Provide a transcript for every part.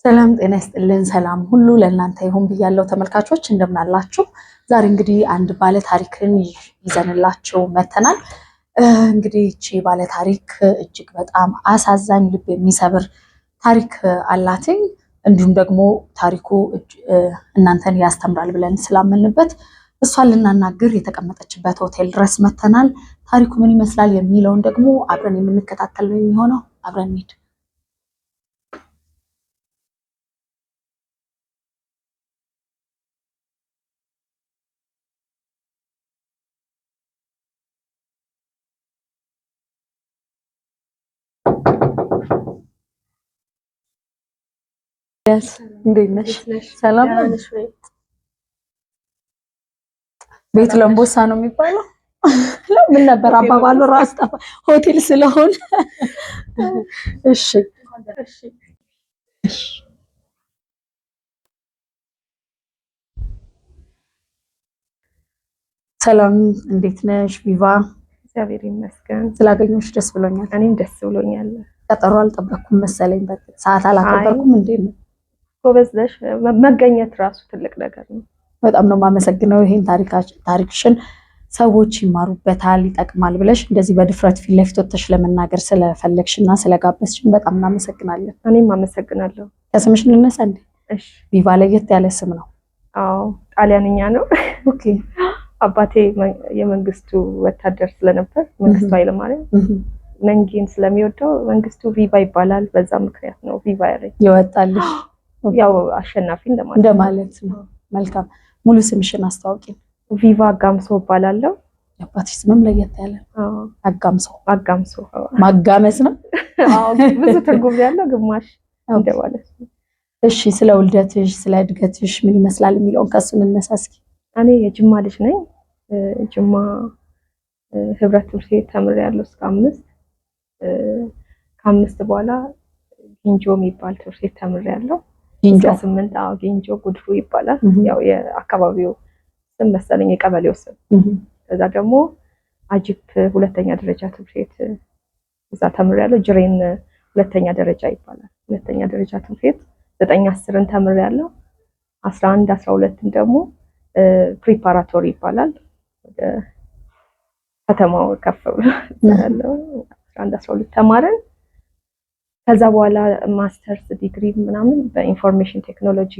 ሰላም ጤና ይስጥልን። ሰላም ሁሉ ለእናንተ ይሁን ብያለሁ ተመልካቾች፣ እንደምን አላችሁ? ዛሬ እንግዲህ አንድ ባለ ታሪክን ይዘንላችሁ መተናል። እንግዲህ እቺ ባለ ታሪክ እጅግ በጣም አሳዛኝ ልብ የሚሰብር ታሪክ አላትኝ። እንዲሁም ደግሞ ታሪኩ እናንተን ያስተምራል ብለን ስላመንበት እሷን ልናናግር የተቀመጠችበት ሆቴል ድረስ መተናል። ታሪኩ ምን ይመስላል የሚለውን ደግሞ አብረን የምንከታተል ነው የሚሆነው። አብረን እንሂድ። እንዴት ነሽ? ሰላም ነሽ ወይ? ቤት ለምቦሳ ነው የሚባለው? ምን ነበር አባባሉ? ራስ ጠፋ ሆቴል ስለሆነ። እሺ ሰላም እንዴት ነሽ ቪቫ? እግዚአብሔር ይመስገን። ስላገኘሁሽ ደስ ብሎኛል። እኔም ደስ ብሎኛል። ቀጠሮ አልጠበቅኩም መሰለኝ። ሰዓት አላከበርኩም እንዴ? ጎበዝ ነሽ። መገኘት ራሱ ትልቅ ነገር ነው። በጣም ነው የማመሰግነው። ይሄን ታሪክሽን ሰዎች ይማሩበታል፣ ይጠቅማል ብለሽ እንደዚህ በድፍረት ፊት ለፊት ወጥተሽ ለመናገር ስለፈለግሽና ስለጋበዝሽን በጣም እናመሰግናለን። እኔም አመሰግናለሁ። ከስምሽ እንነሳ እንዴ? እሺ። ቪቫ ለየት ያለ ስም ነው። አዎ፣ ጣሊያንኛ ነው። ኦኬ። አባቴ የመንግስቱ ወታደር ስለነበር መንግስቱ ኃይለማርያም መንጊን ስለሚወደው መንግስቱ ቪቫ ይባላል። በዛ ምክንያት ነው ቪቫ ያለኝ። ይወጣልሽ። ያው አሸናፊ እንደማለት ነው። መልካም። ሙሉ ስምሽን አስተዋውቂኝ። ቪቫ አጋምሶ እባላለሁ። የአባትሽ ስምም ለየት ያለ አጋምሶ። አጋምሶ ማጋመስ ነው። አዎ፣ ብዙ ትርጉም ያለው ግማሽ እንደማለት ነው። እሺ፣ ስለ ውልደትሽ ስለ እድገትሽ ምን ይመስላል የሚለውን ከሱ እንነሳ እስኪ። እኔ የጅማ ልጅ ነኝ። ጅማ ህብረት ትምህርት ቤት ተምሬያለሁ እስከ 5። ከ5 በኋላ ጊንጆ የሚባል ትምህርት ቤት ተምሬያለሁ። ጊንጆ 8 ጊንጆ ጉድሩ ይባላል። ያው የአካባቢው ስም መሰለኝ የቀበሌው ስም። ከዛ ደግሞ አጂፕ ሁለተኛ ደረጃ ትምህርት ቤት እዛ ተምሬያለሁ። ጅሬን ሁለተኛ ደረጃ ይባላል። ሁለተኛ ደረጃ ትምህርት ቤት 9 10ን ተምሬያለሁ። 11 12ን ደግሞ ፕሪፓራቶሪ ይባላል። ወደ ከተማው ከፍ ብሎ ያለው 11 12 ተማረን። ከዛ በኋላ ማስተርስ ዲግሪ ምናምን በኢንፎርሜሽን ቴክኖሎጂ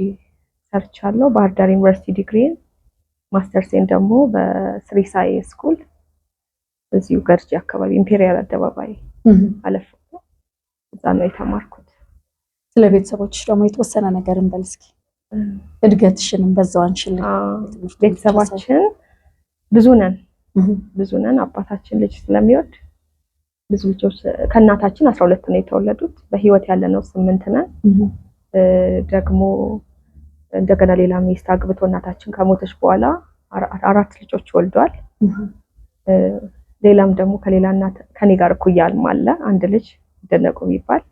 ሰርቻለሁ ባህር ዳር ዩኒቨርሲቲ ዲግሪን። ማስተርሴን ደግሞ በስሪሳይ ስኩል እዚሁ ገርጂ አካባቢ ኢምፔሪያል አደባባይ አለፍ እዛ ነው የተማርኩት። ስለ ቤተሰቦችሽ ደግሞ የተወሰነ ነገር እንበል እስኪ። እድገትሽንም በዛው አንችልኝ። ቤተሰባችን ብዙ ነን። አባታችን ልጅ ስለሚወድ ብዙ ልጆች ከእናታችን 12 ነው የተወለዱት። በህይወት ያለነው 8 ነን። ደግሞ እንደገና ሌላ ሚስት አግብቶ እናታችን ከሞተች በኋላ 4 ልጆች ወልዷል። ሌላም ደግሞ ከሌላ እናት ከኔ ጋር እኩያልም አለ አንድ ልጅ ደነቁ የሚባል።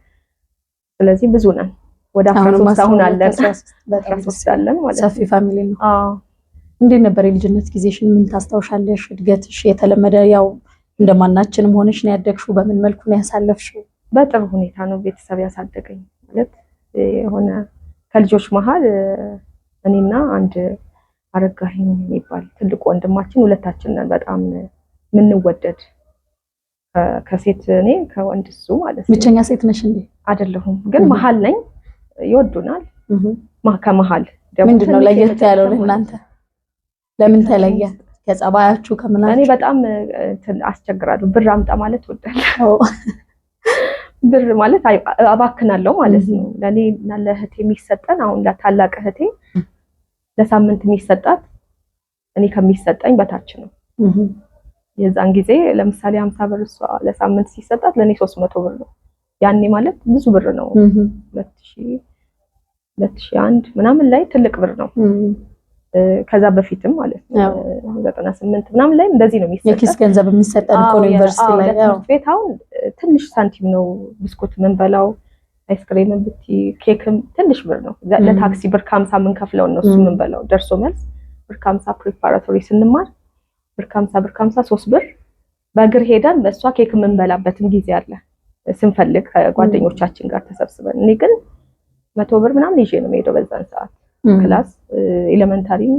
ስለዚህ ብዙ ነን። ወደ 13 አሁን አለን። 13 አለን ማለት ሰፊ ፋሚሊ ነው። አዎ። እንዴት ነበር የልጅነት ጊዜሽን? ምን ታስታውሻለሽ? እድገትሽ የተለመደ ያው እንደማናችንም ሆነሽ ነው ያደግሽው? በምን መልኩ ነው ያሳለፍሽው? በጥሩ ሁኔታ ነው ቤተሰብ ያሳደገኝ። ማለት የሆነ ከልጆች መሃል እኔና አንድ አረጋኸኝ የሚባል ትልቅ ወንድማችን ሁለታችን ነን በጣም የምንወደድ። ከሴት እኔ ከወንድ እሱ ማለት ነው። ብቸኛ ሴት ነሽ እንዴ? አይደለሁም፣ ግን መሃል ነኝ። ይወዱናል። ከመሃል ምንድነው ለየት ያለው ለእናንተ? ለምን ተለየ? ከጸባያችሁ ከምናችሁ? እኔ በጣም አስቸግራለሁ። ብር አምጣ ማለት እወዳለሁ። ብር ማለት አባክናለሁ ማለት ነው። ለኔ እና ለእህቴ የሚሰጠን አሁን ለታላቅ እህቴ ለሳምንት የሚሰጣት እኔ ከሚሰጠኝ በታች ነው። የዛን ጊዜ ለምሳሌ 50 ብር እሷ ለሳምንት ሲሰጣት ለኔ 300 ብር ነው። ያኔ ማለት ብዙ ብር ነው። 2001 ምናምን ላይ ትልቅ ብር ነው። ከዛ በፊትም ማለት ነው 98 ምናምን ላይ እንደዚህ ነው የሚሰጠው። የኪስ ገንዘብ የሚሰጠን እኮ ነው ዩኒቨርሲቲ ላይ። ትምህርት ቤት አሁን ትንሽ ሳንቲም ነው። ብስኩት ምን በላው አይስክሬም ብቲ ኬክም ትንሽ ብር ነው። ለታክሲ ብር ከ50 ምን ከፍለው ነው እሱ ምን በላው ደርሶ መልስ ብር ከ50 ፕሪፓራቶሪ ስንማር ብር ከ50 3 ብር በእግር ሄደን በእሷ ኬክ ምን በላበትም ጊዜ አለ ስንፈልግ ከጓደኞቻችን ጋር ተሰብስበን። እኔ ግን 100 ብር ምናምን ይዤ ነው የምሄደው በዛን ሰዓት ክላስ ኤሌመንታሪም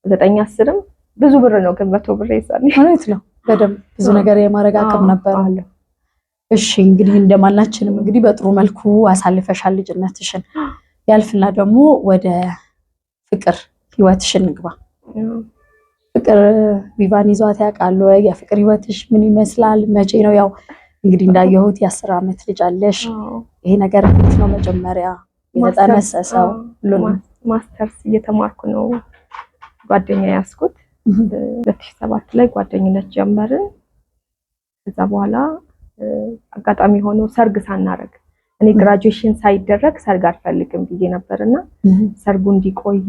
9 10ም ብዙ ብር ነው ግን 100 ብር ይሳል ማለት ነው። በደንብ ብዙ ነገር የማድረግ አቅም ነበር። እሺ እንግዲህ እንደማናችንም እንግዲህ በጥሩ መልኩ አሳልፈሻል ልጅነትሽን። ያልፍና ደግሞ ወደ ፍቅር ህይወትሽን እንግባ። ፍቅር ቪቫን ይዟት ያውቃሉ? የፍቅር ህይወትሽ ምን ይመስላል? መቼ ነው? ያው እንግዲህ እንዳየሁት የ10 ዓመት ልጅ አለሽ። ይሄ ነገር እንዴት ነው መጀመሪያ የተጠነሰሰው? ማስተርስ እየተማርኩ ነው ጓደኛ ያስኩት 2007 ላይ ጓደኝነት ጀመርን። ከዛ በኋላ አጋጣሚ ሆኖ ሰርግ ሳናረግ እኔ ግራጁዌሽን ሳይደረግ ሰርግ አልፈልግም ብዬ ነበርና ሰርጉ እንዲቆይ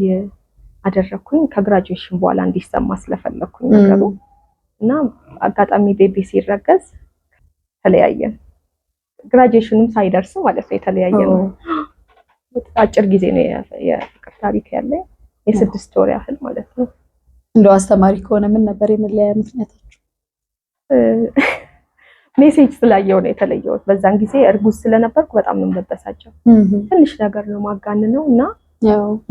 አደረኩኝ። ከግራጁዌሽን በኋላ እንዲሰማ ስለፈለኩኝ ነገሩ እና አጋጣሚ ቤቢ ሲረገዝ ተለያየን። ግራጁዌሽንም ሳይደርስ ማለት ነው የተለያየን። አጭር ጊዜ ነው የፍቅር ታሪክ ያለኝ የ6 ወር ያህል ማለት ነው። እንደው አስተማሪ ከሆነ ምን ነበር የመለያ ምክንያታችሁ? ሜሴጅ ስላየው ነው የተለየሁት። በዛን ጊዜ እርጉዝ ስለነበርኩ በጣም ነው የምበሳጨው። ትንሽ ነገር ነው ማጋነነው እና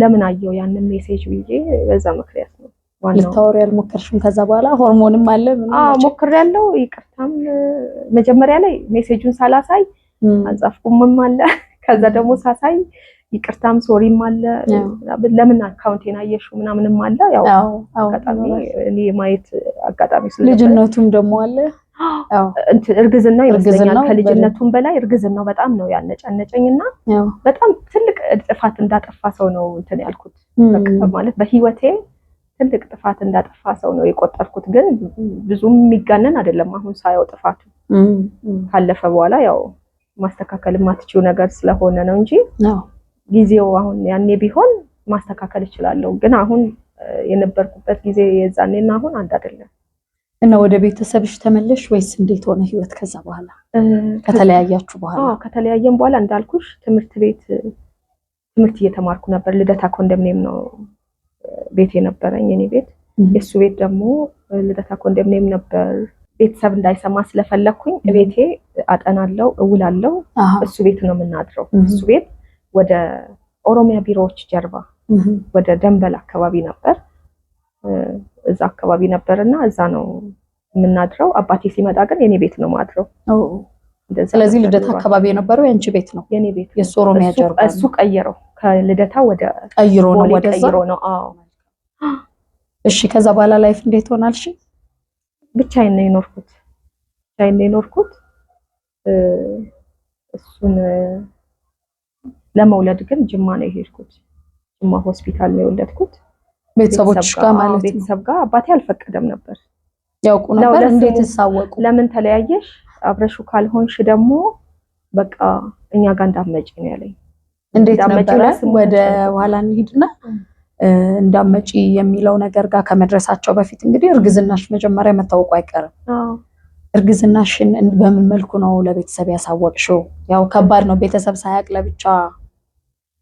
ለምን አየው ያንን ሜሴጅ ብዬ በዛ ምክንያት ነው። ልታወሪ ያልሞከርሽም? ከዛ በኋላ ሆርሞንም አለ ምን? ሞክሬያለሁ። ይቅርታም መጀመሪያ ላይ ሜሴጁን ሳላሳይ አጻፍኩምም አለ። ከዛ ደግሞ ሳሳይ ይቅርታም ሶሪም አለ። ለምን አካውንቴን አየሽው ምናምንም አለ። ያው አጋጣሚ እኔ ማየት አጋጣሚ ልጅነቱም ደግሞ አለ። እርግዝና ይመስለኛል። ከልጅነቱም በላይ እርግዝናው በጣም ነው ያነጫነጨኝና በጣም ትልቅ ጥፋት እንዳጠፋ ሰው ነው እንትን ያልኩት። ማለት በህይወቴ ትልቅ ጥፋት እንዳጠፋ ሰው ነው የቆጠርኩት። ግን ብዙም የሚጋነን አይደለም አሁን ሳይው ጥፋቱ ካለፈ በኋላ ያው ማስተካከል የማትችው ነገር ስለሆነ ነው እንጂ ጊዜው አሁን ያኔ ቢሆን ማስተካከል እችላለሁ። ግን አሁን የነበርኩበት ጊዜ የዛኔና አሁን አንድ አይደለም። እና ወደ ቤተሰብሽ ተመለሽ ወይስ እንዴት ሆነ ህይወት ከዛ በኋላ ከተለያያችሁ በኋላ? ከተለያየን በኋላ እንዳልኩሽ ትምህርት እየተማርኩ ነበር። ልደታ ኮንዶሚኒየም ነው ቤት የነበረኝ የኔ ቤት። የሱ ቤት ደግሞ ልደታ ኮንዶሚኒየም ነበር። ቤተሰብ እንዳይሰማ ስለፈለኩኝ ቤቴ አጠናለው እውላለው። እሱ ቤት ነው የምናድረው። እሱ ቤት ወደ ኦሮሚያ ቢሮዎች ጀርባ ወደ ደንበል አካባቢ ነበር። እዛ አካባቢ ነበርና እዛ ነው የምናድረው። አባቴ ሲመጣ ግን የኔ ቤት ነው ማድረው። ስለዚህ ልደታ አካባቢ የነበረው የአንቺ ቤት ነው? የኔ ቤት የሱ ኦሮሚያ ጀርባ እሱ ቀየረው። ከልደታ ወደ ቀይሮ ነው ወደዛ ቀይሮ ነው። አዎ እሺ። ከዛ በኋላ ላይፍ እንዴት ሆናልሽ? ብቻዬን ነው የኖርኩት። እሱን ለመውለድ ግን ጅማ ነው የሄድኩት። ጅማ ሆስፒታል ነው የወለድኩት። ቤተሰቦች ጋር ማለት ነው? ቤተሰብ ጋር አባቴ አልፈቀደም ነበር። ያውቁ ነበር? እንዴት ተሳወቁ? ለምን ተለያየሽ? አብረሹ ካልሆንሽ ደግሞ በቃ እኛ ጋር እንዳትመጪ ነው ያለኝ። እንዴት ነበር? ወደ ኋላ እንሂድና እንዳትመጪ የሚለው ነገር ጋር ከመድረሳቸው በፊት እንግዲህ እርግዝናሽ መጀመሪያ መታወቁ አይቀርም። እርግዝናሽን በምን መልኩ ነው ለቤተሰብ ያሳወቅሽው? ያው ከባድ ነው ቤተሰብ ሳያቅ ለብቻ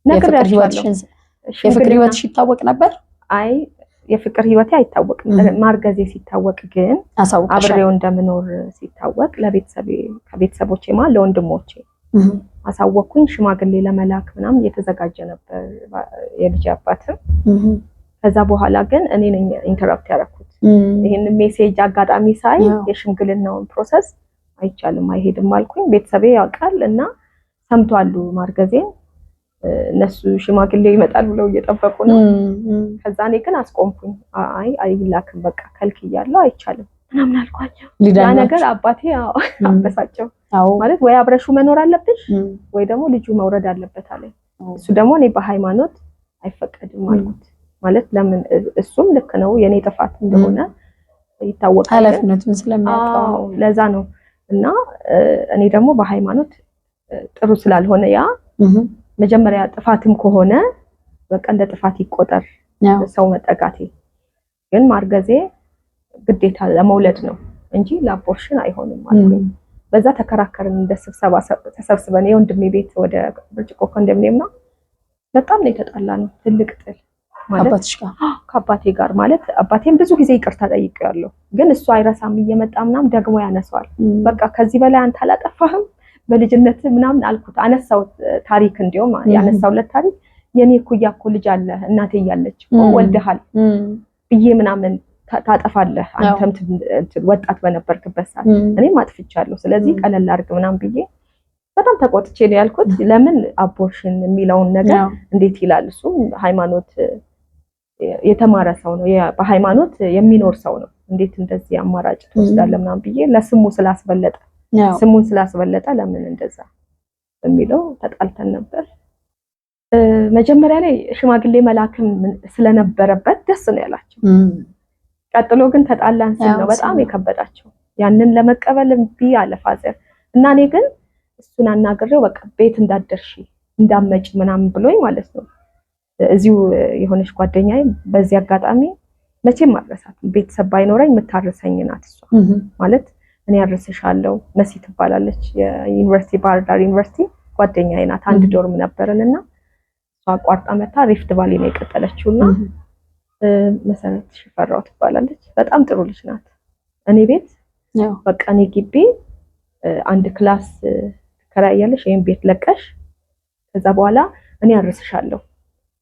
የፍቅር ህይወትሽ ይታወቅ ነበር? አይ የፍቅር ህይወቴ አይታወቅም። ማርገዜ ሲታወቅ ግን አብሬው እንደምኖር ሲታወቅ ከቤተሰቦቼ ማለት ለወንድሞቼ አሳወቅኩኝ። ሽማግሌ ለመላክ ምናምን እየተዘጋጀ ነበር የልጅ አባትም። ከዛ በኋላ ግን እኔ ነኝ ኢንተራፕት ያደረኩት። ይሄን ሜሴጅ አጋጣሚ ሳይ የሽምግልናውን ፕሮሰስ አይቻልም አይሄድም አልኩኝ። ቤተሰቤ ያውቃል እና ሰምቷሉ ማርገዜን። እነሱ ሽማግሌ ይመጣል ብለው እየጠበቁ ነው። ከዛ እኔ ግን አስቆምኩኝ። አይላክም በቃ ከልክያለሁ አይቻልም ምናምን አልኳቸው። ያ ነገር አባቴ አበሳጨው። ማለት ወይ አብረሹ መኖር አለብሽ ወይ ደግሞ ልጁ መውረድ አለበት አለ። እሱ ደግሞ እኔ በሃይማኖት አይፈቀድም አልኩት። ማለት ለምን እሱም ልክ ነው የኔ ጥፋት እንደሆነ ይታወቃል ኃላፊነቱን ስለሚያውቀው ለዛ ነው። እና እኔ ደግሞ በሃይማኖት ጥሩ ስላልሆነ ያ መጀመሪያ ጥፋትም ከሆነ በቃ እንደ ጥፋት ይቆጠር ሰው መጠጋቴ። ግን ማርገዜ ግዴታ ለመውለድ ነው እንጂ ለአቦርሽን አይሆንም አልኩኝ። በዛ ተከራከርን። እንደ ስብሰባ ተሰብስበን የወንድሜ ቤት ወደ ብርጭቆ ኮንዶሚኒየም ነው። በጣም ነው የተጣላነው። ትልቅ ጥል ማለት ከአባቴ ጋር ማለት አባቴን ብዙ ጊዜ ይቅርታ ጠይቄያለሁ። ግን እሱ አይረሳም እየመጣ ምናምን ደግሞ ያነሳዋል። በቃ ከዚህ በላይ አንተ አላጠፋህም በልጅነት ምናምን አልኩት አነሳው ታሪክ እንዲያውም ያነሳውለት ታሪክ የኔ ኩያ እኮ ልጅ አለ እናቴ እያለች ወልደሃል ብዬ ምናምን ታጠፋለህ አንተም ወጣት በነበርክበት ሰዓት እኔም አጥፍቻለሁ ስለዚህ ቀለል አድርግ ምናምን ብዬ በጣም ተቆጥቼ ነው ያልኩት ለምን አቦርሽን የሚለውን ነገር እንዴት ይላል እሱ ሃይማኖት የተማረ ሰው ነው በሃይማኖት የሚኖር ሰው ነው እንዴት እንደዚህ አማራጭ ተወስዳለህ ምናምን ብዬ ለስሙ ስላስበለጠ ለምን እንደዛ በሚለው ተጣልተን ነበር መጀመሪያ ላይ ሽማግሌ መላክም ስለነበረበት ደስ ነው ያላቸው ቀጥሎ ግን ተጣላን ነው በጣም የከበዳቸው ያንን ለመቀበል እምቢ አለ ፋዘር እና እኔ ግን እሱን አናግሬው በቃ ቤት እንዳደርሺ እንዳመጭ ምናምን ብሎኝ ማለት ነው እዚሁ የሆነች ጓደኛዬ በዚህ አጋጣሚ መቼም አረሳት ቤተሰብ ባይኖረኝ መታረሰኝ ናት እሷ ማለት እኔ አረሰሻለሁ መሲ ትባላለች የዩኒቨርሲቲ ባህርዳር ዩኒቨርሲቲ ጓደኛዬ ናት አንድ ዶርም ነበርንና እሷ አቋርጣ መታ ሪፍት ቫሊ ነው የቀጠለችውና መሰረት ሽፈራው ትባላለች በጣም ጥሩ ልጅ ናት እኔ ቤት በቃ እኔ ግቢ አንድ ክላስ ትከራያለሽ ወይም ቤት ለቀሽ ከዛ በኋላ እኔ አረስሻለሁ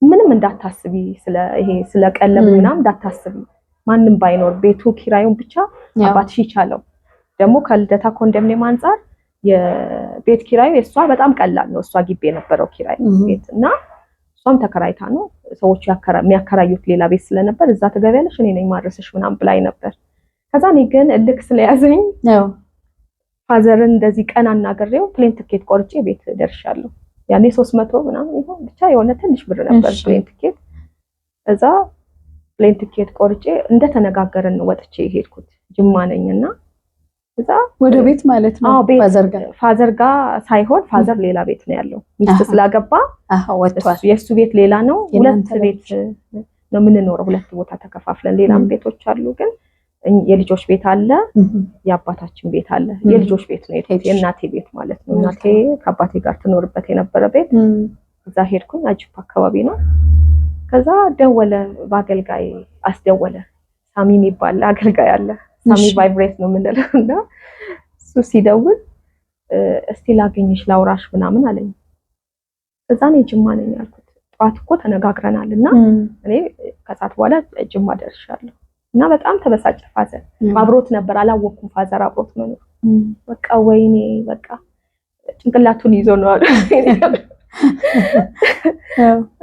ምንም እንዳታስቢ ስለ ቀለብ ምናምን እንዳታስቢ ማንንም ባይኖር ቤቱ ኪራዩን ብቻ አባትሽ ይቻለው ደግሞ ከልደታ ኮንዶሚኒየም አንፃር የቤት ኪራዩ እሷ በጣም ቀላል ነው እሷ ግቢ የነበረው ኪራይ ቤትና እሷም ተከራይታ ነው ሰዎች የሚያከራዩት ሌላ ቤት ስለነበር እዛ ተገበያለሽ እኔ ነኝ ማድረስሽ ምናምን ብላኝ ነበር ከዛ እኔ ግን እልክ ስለያዘኝ ፋዘርን እንደዚህ ቀን አናገሬው ፕሌን ትኬት ቆርጬ ቤት ደርሻለሁ ያኔ 300 ምናምን ይሁን ብቻ የሆነ ትንሽ ብር ነበር ፕሌን ትኬት እዛ ፕሌን ትኬት ቆርጬ እንደተነጋገረን ወጥቼ ሄድኩት ጅማ ነኝና እዛ ወደ ቤት ማለት ነው ፋዘር ጋር ሳይሆን ፋዘር ሌላ ቤት ነው ያለው ሚስት ስላገባ ወጥቷል የሱ ቤት ሌላ ነው ሁለት ቤት ነው የምንኖረው ሁለት ቦታ ተከፋፍለን ሌላም ቤቶች አሉ ግን የልጆች ቤት አለ የአባታችን ቤት አለ የልጆች ቤት ነው የእናቴ ቤት ማለት ነው እናቴ ከአባቴ ጋር ትኖርበት የነበረ ቤት እዛ ሄድኩኝ አጅፕ አካባቢ ነው ከዛ ደወለ ባገልጋይ አስደወለ ሳሚ የሚባል አገልጋይ አለ ሳሚ ቫይብሬት ነው ምንለውና እሱ ሲደውል እስቲ ላገኝሽ ላውራሽ ምናምን አለኝ እዛ ነው ጅማ ነኝ ያልኩት ጧት እኮ ተነጋግረናልና እኔ ከሰዓት በኋላ ጅማ ደርሻለሁ እና በጣም ተበሳጨ ፋዘር አብሮት ነበር አላወኩም ፋዘር አብሮት ነው በቃ ወይኔ በቃ ጭንቅላቱን ይዞ ነው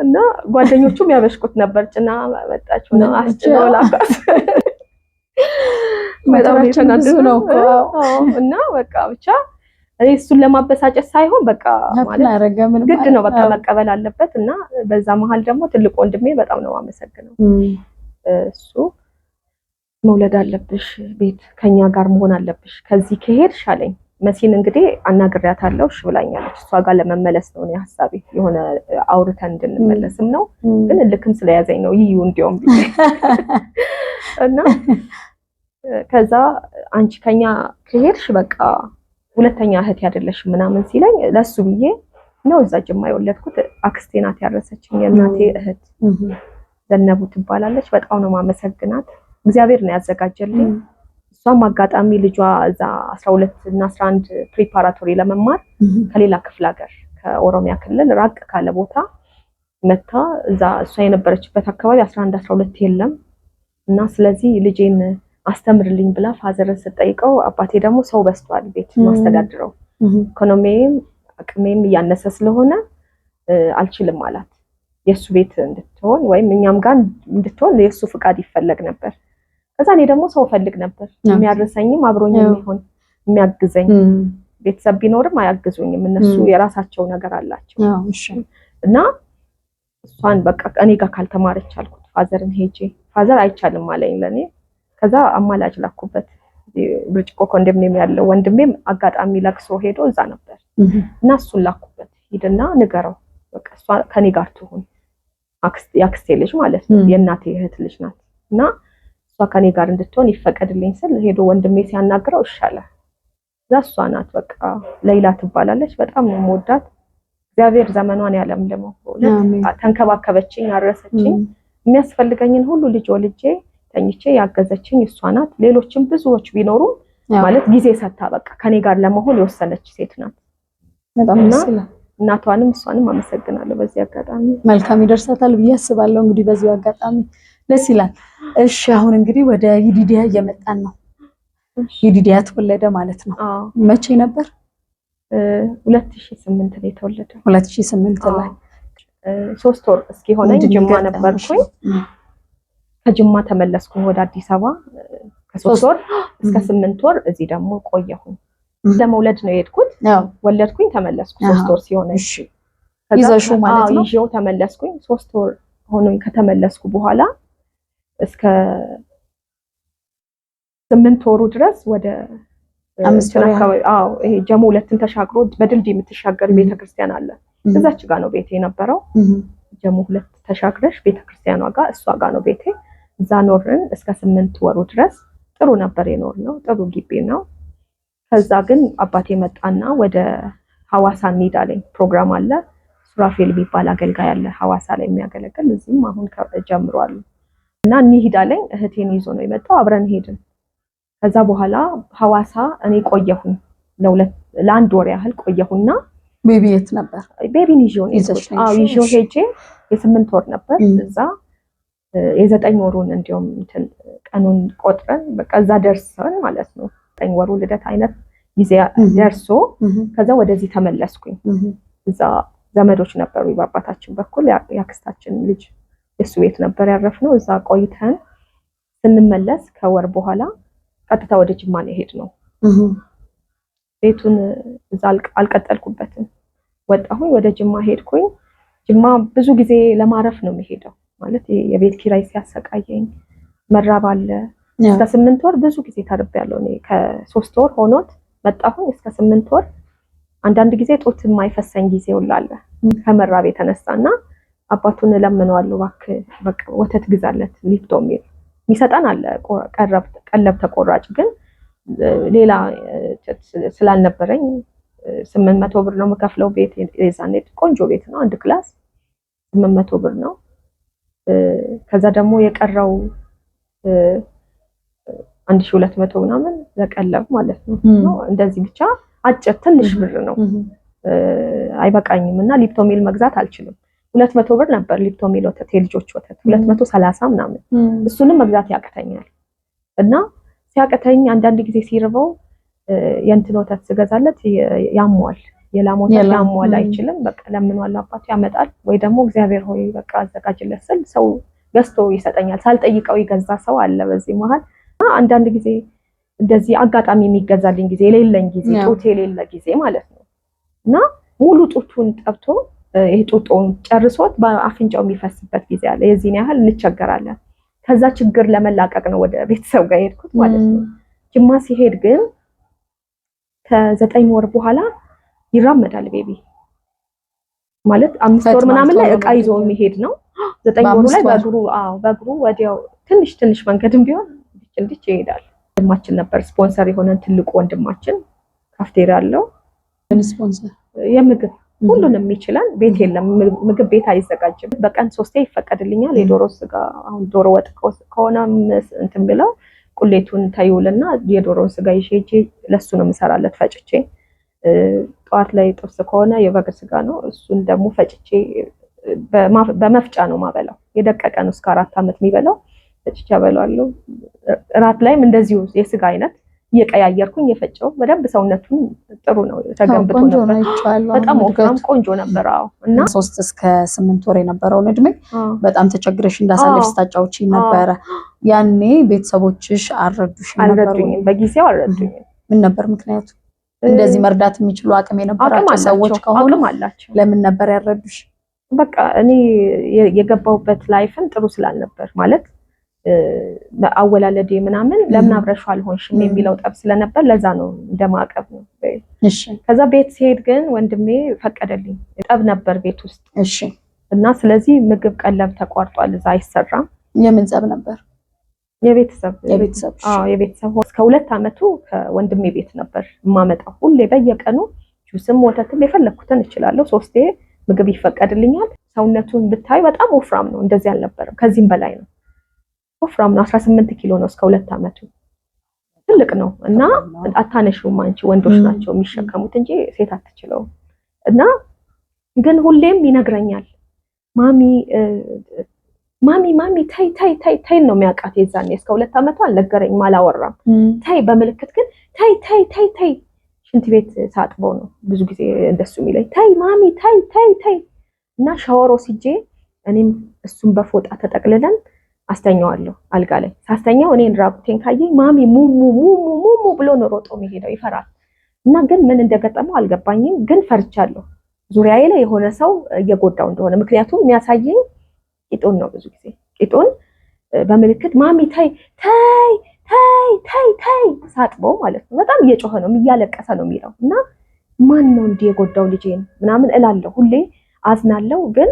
እና ጓደኞቹም ያበሽኩት ነበር ጭና መጣችሁ ነው አስጭነው ላካስ በጣም ነው እና በቃ ብቻ እሱን ለማበሳጨት ሳይሆን በቃ ማለት ግድ ነው በቃ መቀበል አለበት እና በዛ መሃል ደግሞ ትልቅ ወንድሜ በጣም ነው አመሰግነው እሱ መውለድ አለብሽ ቤት ከኛ ጋር መሆን አለብሽ ከዚህ ከሄድሽ አለኝ መሲን እንግዲህ አናግሪያታለሁ እሺ ብላኛለች እሷ ጋር ለመመለስ ነው እኔ ሐሳቤ የሆነ አውርተን እንድንመለስም ነው ግን ልክም ስለያዘኝ ነው ይዩ እንዲያውም እና ከዛ አንቺ ከኛ ከሄድሽ በቃ ሁለተኛ እህት ያደለሽ ምናምን ሲለኝ ለሱ ብዬ ነው እዛ ጅማ የወለድኩት አክስቴ ናት ያረሰችኝ የእናቴ እህት ዘነቡ ትባላለች በጣም ነው ማመሰግናት እግዚአብሔር ነው ያዘጋጀልኝ እሷም አጋጣሚ ልጇ እዛ 12 እና 11 ፕሪፓራቶሪ ለመማር ከሌላ ክፍለ ሀገር ከኦሮሚያ ክልል ራቅ ካለ ቦታ መታ እዛ እሷ የነበረችበት አካባቢ 11 12 የለም እና ስለዚህ ልጄን አስተምርልኝ ብላ ፋዘርን ስትጠይቀው አባቴ ደግሞ ሰው በስቷል ቤት ማስተዳድረው ኢኮኖሚም አቅሜም ያነሰ ስለሆነ አልችልም አላት የሱ ቤት እንድትሆን ወይም እኛም ጋር እንድትሆን የሱ ፍቃድ ይፈልግ ነበር ከዛ እኔ ደግሞ ሰው ፈልግ ነበር የሚያርሰኝም አብሮኝ የሚሆን የሚያግዘኝ ቤተሰብ ቢኖርም አያግዙኝም እነሱ የራሳቸው ነገር አላቸው እና እሷን በቃ እኔ ጋር ካልተማረች አልኩት ፋዘርን ሄጄ ፋዘር አይቻልም አለኝ ለኔ ከዛ አማላጅ ላኩበት ብርጭቆ ኮንዶሚኒየም ያለው ወንድሜም አጋጣሚ ለክሶ ሄዶ እዛ ነበር እና እሱን ላኩበት ሂድና ንገረው በቃ እሷ ከኔ ጋር ትሁን ያክስቴ ልጅ ማለት ነው የእናቴ እህት ልጅ ናት እና እሷ ከኔ ጋር እንድትሆን ይፈቀድልኝ ስል ሄዶ ወንድሜ ሲያናግረው እሻለ እሷ ናት በቃ ሌላ ትባላለች በጣም ነው የምወዳት እግዚአብሔር ዘመኗን ያለምልመው ተንከባከበችኝ አረሰችኝ የሚያስፈልገኝን ሁሉ ልጅ ወልጄ ተኝቼ ያገዘችኝ እሷ ናት ሌሎችም ብዙዎች ቢኖሩ ማለት ጊዜ ሰጣ በቃ ከኔ ጋር ለመሆን የወሰነች ሴት ናት በጣም ደስ ይላል። እናቷንም እሷንም አመሰግናለሁ በዚህ አጋጣሚ። መልካም ይደርሳታል ብዬ አስባለሁ። እንግዲህ በዚህ አጋጣሚ ደስ ይላል። እሺ አሁን እንግዲህ ወደ ይዲዲያ እየመጣን ነው። ይዲዲያ ተወለደ ማለት ነው። መቼ ነበር? 2008 ላይ ተወለደ። 2008 ላይ 3 ወር እስኪሆነኝ ጅማ ነበርኩኝ። ከጅማ ተመለስኩኝ ወደ አዲስ አበባ። ከ3 ወር እስከ 8 ወር እዚህ ደግሞ ቆየሁኝ። ለመውለድ ነው የሄድኩት። ወለድኩኝ ተመለስኩ 3 ወር ሲሆነኝ። እሺ ይዘሽው ማለት ነው? ይዤው ተመለስኩኝ። 3 ወር ሆኖኝ ከተመለስኩ በኋላ እስከ 8 ወሩ ድረስ ወደ 5 ወር አካባቢ ይሄ ጀሞ 2ን ተሻግሮ በድልድይ የምትሻገር ቤተክርስቲያን አለ። እዛች ጋር ነው ቤቴ የነበረው። ጀሞ 2 ተሻግረሽ ቤተክርስቲያኗ ጋር እሷ ጋር ነው ቤቴ። እዛ ኖርን እስከ 8 ወሩ ድረስ። ጥሩ ነበር የኖርነው፣ ጥሩ ግቢ ነው። ከዛ ግን አባቴ መጣና ወደ ሐዋሳ እንሂድ አለኝ። ፕሮግራም አለ ሱራፌል የሚባል አገልጋይ አለ ሐዋሳ ላይ የሚያገለግል፣ እዚህም አሁን ጀምሯል እና እንሂድ አለኝ። እህቴን ይዞ ነው የመጣው። አብረን ሄድን። ከዛ በኋላ ሐዋሳ እኔ ቆየሁኝ ለ1 ወር ያህል ቆየሁና ቤቢ የት ነበር? ቤቢን ይዤው ሄጄ የ8 ወር ነበር እዛ። የ9 ወሩን እንዲያውም ቀኑን ቆጥረን በቃ እዛ ደርሰን ማለት ነው 9 ወሩ ልደት አይነት ጊዜ ደርሶ ከዛ ወደዚህ ተመለስኩኝ። እዛ ዘመዶች ነበሩ በአባታችን በኩል ያክስታችን ልጅ እሱ ቤት ነበር ያረፍነው። እዛ ቆይተን ስንመለስ ከወር በኋላ ቀጥታ ወደ ጅማ ነው የሄድነው። ቤቱን እዛ አልቀጠልኩበትም። ወጣሁኝ ወደ ጅማ ሄድኩኝ። ጅማ ብዙ ጊዜ ለማረፍ ነው የሚሄደው ማለት የቤት ኪራይ ሲያሰቃየኝ መራብ አለ። እስከ 8 ወር ብዙ ጊዜ ተርቤያለሁ እኔ። ከ3 ወር ሆኖት መጣሁኝ እስከ 8 ወር። አንዳንድ ጊዜ ጦት የማይፈሰኝ ጊዜ ውላለ ከመራብ የተነሳና አባቱን ለምነዋለሁ እባክህ በቃ ወተት ግዛለት ሊፍቶ ሚል የሚሰጠን አለ ቀለብ ተቆራጭ። ግን ሌላ ስላልነበረኝ 800 ብር ነው የምከፍለው። ቤት የዛኔ ቆንጆ ቤት ነው፣ 1 ክላስ 800 ብር ነው። ከዛ ደግሞ የቀረው 1200 ምናምን ለቀለብ ማለት ነው። እንደዚህ ብቻ አጭር ትንሽ ብር ነው፣ አይበቃኝም እና ሊፕቶሚል መግዛት አልችልም። 200 ብር ነበር ሊፕቶሚል ወተት፣ የልጆች ወተት 230 ምናምን፣ እሱንም መግዛት ያቅተኛል። እና ሲያቅተኝ አንዳንድ ጊዜ ሲርበው የእንትን ወተት ስገዛለት ያሟል፣ የላም ወተት ያሟል፣ አይችልም። በቃ ለምኗል አባቱ ያመጣል፣ ወይ ደግሞ እግዚአብሔር ሆይ በቃ አዘጋጅለት ስል ሰው ገዝቶ ይሰጠኛል። ሳልጠይቀው ይገዛ ሰው አለ በዚህ መሃል። አንዳንድ ጊዜ እንደዚህ አጋጣሚ የሚገዛልኝ ጊዜ የሌለኝ ጊዜ ጡት የሌለ ጊዜ ማለት ነው። እና ሙሉ ጡቱን ጠብቶ ይሄ ጡጦን ጨርሶት በአፍንጫው የሚፈስበት ጊዜ አለ። የዚህን ያህል እንቸገራለን። ከዛ ችግር ለመላቀቅ ነው ወደ ቤተሰብ ጋር ሄድኩት ማለት ነው። ጅማ ሲሄድ ግን ከ9 ወር በኋላ ይራመዳል ቤቢ ማለት 5 ወር ምናምን ላይ እቃ ይዞ የሚሄድ ነው። 9 ወሩ ላይ በእግሩ ወዲያው ትንሽ መንገድም ቢሆን እንዲች ይሄዳል። ወንድማችን ነበር ስፖንሰር የሆነን ትልቁ ወንድማችን ካፍቴሪያ አለው። ስፖንሰር የምግብ ሁሉንም ይችላል። ቤት የለም ምግብ ቤት አይዘጋጅም። በቀን 3 ይፈቀድልኛል። የዶሮ ስጋ አሁን ዶሮ ወጥ ከሆነም እንትን ብለው ቁሌቱን ታዩልና የዶሮን ስጋ ይዤ ለሱ ነው የምሰራለት ፈጭቼ። ጧት ላይ ጥብስ ከሆነ የበግ ስጋ ነው፣ እሱን ደግሞ ፈጭቼ በመፍጫ ነው ማበላው። የደቀቀ ነው እስከ 4 ዓመት የሚበላው ፈጭቼ አበላዋለሁ። እራት ላይም እንደዚሁ የስጋ አይነት እየቀያየርኩኝ የፈጨው በደንብ ሰውነቱን ጥሩ ነው ተገንብቶ ነበር። በጣም ወፍራም ቆንጆ ነበር። እና 3 እስከ 8 ወር የነበረውን እድሜ በጣም ተቸግረሽ እንዳሳለፍሽ ስታጫውቺ ነበረ። ያኔ ቤተሰቦችሽ አልረዱሽ ነበር? በጊዜው አልረዱኝ። ምን ነበር ምክንያቱ? እንደዚህ መርዳት የሚችሉ አቅም የነበራቸው ሰዎች ከሆኑ ለምን ነበር ያልረዱሽ? በቃ እኔ የገባውበት ላይፍን ጥሩ ስላልነበር ማለት አወላለዴ ምናምን ለምን አብረሽው አልሆንሽም የሚለው ጠብ ስለነበር ለዛ ነው እንደማቀብ ነው። እሺ ከዛ ቤት ሲሄድ ግን ወንድሜ ፈቀደልኝ። ጠብ ነበር ቤት ውስጥ። እሺ እና ስለዚህ ምግብ ቀለብ ተቋርጧል፣ እዛ አይሰራም። የምን ጸብ ነበር? የቤተሰብ የቤተሰብ እስከ 2 ዓመቱ ከወንድሜ ቤት ነበር የማመጣው። ሁሌ በየቀኑ ጁስም ወተትም የፈለኩትን እችላለሁ። 3 ምግብ ይፈቀድልኛል። ሰውነቱን ብታይ በጣም ወፍራም ነው፣ እንደዚህ አልነበረም። ከዚህም በላይ ነው፣ ወፍራም ነው። 18 ኪሎ ነው እስከ 2 ዓመቱ። ትልቅ ነው እና አታነሽውም አንቺ፣ ወንዶች ናቸው የሚሸከሙት እንጂ ሴት አትችለውም። እና ግን ሁሌም ይነግረኛል ማሚ ታይ ነው የሚያውቃት። የዛኔ እስከ 2 ዓመቷ አልነገረኝም አላወራም። ታይ በምልክት ግን ታይ ሽንት ቤት ሳጥበው ነው ብዙ ጊዜ እንደሱ የሚለኝ ታይ ማሚ ታይ እና ሻወር ወስጄ እኔም እሱን በፎጣ ተጠቅልለን አስተኛዋለሁ አልጋ ላይ። ሳስተኛው እኔን ራቁቴን ካየኝ ማሚ ሙሙ ብሎ ነው ሮጦ የሚሄደው፣ ይፈራል። እና ግን ምን እንደገጠመው አልገባኝም፣ ግን ፈርቻለሁ ዙሪያዬ ላይ የሆነ ሰው እየጎዳው እንደሆነ። ምክንያቱም የሚያሳየኝ ቂጡን ነው። ብዙ ጊዜ ቂጡን በምልክት ማሚ ታይ ሳጥበው ማለት ነው። በጣም እየጮኸ ነው እያለቀሰ ነው የሚለው እና ማን ነው እንዲህ የጎዳው ልጄን ምናምን እላለሁ። ሁሌ አዝናለሁ፣ ግን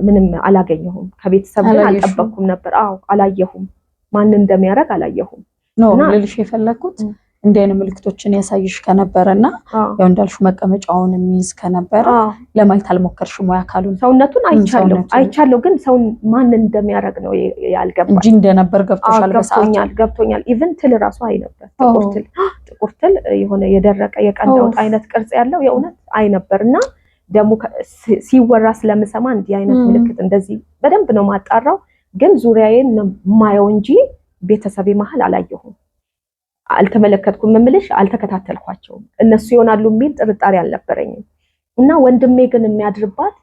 ምንም አላገኘሁም። ከቤተሰብ ግን አልጠበቅኩም ነበር። አዎ አላየሁም፣ ማን እንደሚያደርግ አላየሁም። ነው ልልሽ የፈለኩት እንዲህ አይነት ምልክቶችን ያሳይሽ ከነበረና ያው እንዳልሽው መቀመጫውን የሚይዝ ከነበረ ለማየት አልሞከርሽም ወይ? አካሉን ሰውነቱን አይቻለሁ፣ ግን ሰውን ማን እንደሚያደርግ ነው ያልገባኝ እንጂ እንደነበር ገብቶሻል? ገብቶኛል። ኢቭን ትል ራሱ አይ ነበር፣ ጥቁር ትል የሆነ የደረቀ የቀንዳውጥ አይነት ቅርጽ ያለው የእውነት አይ ነበርና ደግሞ ሲወራ ስለምሰማ እንዲህ አይነት ምልክት እንደዚህ በደንብ ነው ማጣራው። ግን ዙሪያዬን ማየው እንጂ ቤተሰቤ መሀል አላየሁም፣ አልተመለከትኩም። ምምልሽ አልተከታተልኳቸውም። እነሱ ይሆናሉ የሚል ጥርጣሬ አልነበረኝም። እና ወንድሜ ግን የሚያድርባት